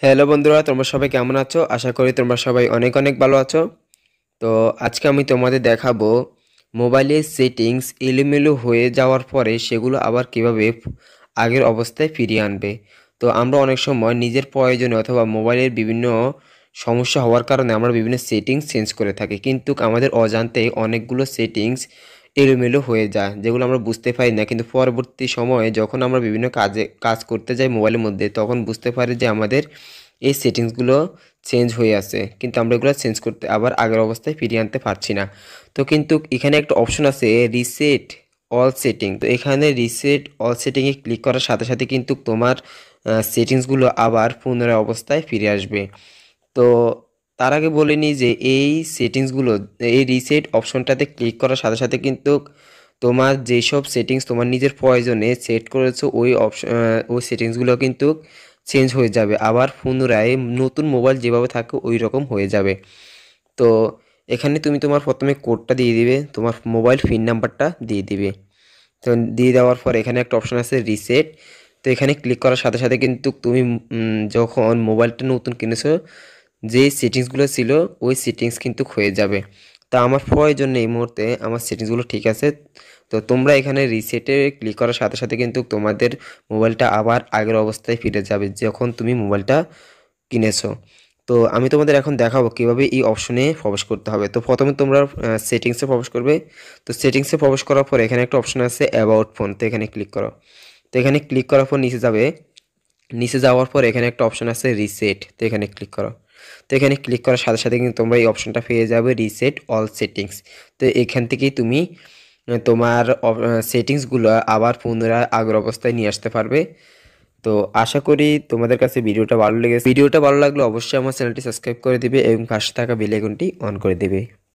Hello বন্ধুরা, তোমরা সবাই কেমন আছো? আশা করি তোমরা সবাই অনেক অনেক ভালো আছো। তো আজকে আমি তোমাদের দেখাবো মোবাইলের সেটিংস এলোমেলো হয়ে যাওয়ার পরে সেগুলো আবার কিভাবে আগের অবস্থায় ফিরিয়ে আনবে। তো আমরা অনেক সময় নিজের প্রয়োজনে অথবা মোবাইলের বিভিন্ন সমস্যা হওয়ার কারণে আমরা বিভিন্ন সেটিংস চেঞ্জ করে থাকি, কিন্তু আমাদের অজান্তে অনেকগুলো সেটিংস এলোমেলো হয়ে যায়, যেগুলো আমরা বুঝতে পারি না। কিন্তু পরবর্তী সময়ে যখন আমরা বিভিন্ন কাজ করতে যাই মোবাইলের মধ্যে, তখন বুঝতে পারি যে আমাদের এই সেটিংসগুলো চেঞ্জ হয়ে আছে, কিন্তু আমরা এগুলো চেঞ্জ করতে আবার আগের অবস্থায় ফিরিয়ে আনতে পারছি না। তো কিন্তু এখানে একটা অপশন আছে রিসেট অল সেটিং। তো এখানে রিসেট অল সেটিংয়ে ক্লিক করার সাথে সাথে কিন্তু তোমার সেটিংসগুলো আবার পুনরায় অবস্থায় ফিরে আসবে। তো তার আগে বলে নিই যে এই সেটিংসগুলো, এই রিসেট অপশনটাতে ক্লিক করার সাথে সাথে কিন্তু তোমার যেসব সেটিংস তোমার নিজের প্রয়োজনে সেট করেছো ওই সেটিংসগুলো কিন্তু চেঞ্জ হয়ে যাবে, আবার পুনরায় নতুন মোবাইল যেভাবে থাকে ওই রকম হয়ে যাবে। তো এখানে তুমি তোমার প্রথমে কোডটা দিয়ে দিবে, তোমার মোবাইল পিন নাম্বারটা দিয়ে দিবে। তো দিয়ে দেওয়ার পর এখানে একটা অপশন আছে রিসেট। তো এখানে ক্লিক করার সাথে সাথে কিন্তু তুমি যখন মোবাইলটা নতুন কিনেছো যে সেটিংসগুলো ছিল ওই সেটিংস কিন্তু হয়ে যাবে। তা আমার প্রয়োজন নেই, এই মুহূর্তে আমার সেটিংসগুলো ঠিক আছে। তো তোমরা এখানে রিসেটে ক্লিক করার সাথে সাথে কিন্তু তোমাদের মোবাইলটা আবার আগের অবস্থায় ফিরে যাবে যখন তুমি মোবাইলটা কিনেছো। তো আমি তোমাদের এখন দেখাবো কিভাবে এই অপশনে প্রবেশ করতে হবে। তো প্রথমে তোমরা সেটিংসে প্রবেশ করবে। তো সেটিংসে প্রবেশ করার পর এখানে একটা অপশন আছে অ্যাবাউট ফোন, তো এখানে ক্লিক করো। তো এখানে ক্লিক করার পর নিচে যাবে, নিচে যাওয়ার পর এখানে একটা অপশন আছে রিসেট, তো এখানে ক্লিক করো। তো এখানে ক্লিক করার সাথে সাথে কিন্তু তোমরা এই অপশনটা পেয়ে যাবে রিসেট অল সেটিংস। তো এখান থেকেই তুমি তোমার সেটিংসগুলো আবার পুনরায় আগের অবস্থায় নিয়ে আসতে পারবে। তো আশা করি তোমাদের কাছে ভিডিওটা ভালো লেগেছে। ভিডিওটা ভালো লাগলে অবশ্যই আমার চ্যানেলটি সাবস্ক্রাইব করে দিবে এবং পাশে থাকা বেল আইকনটি অন করে দিবে।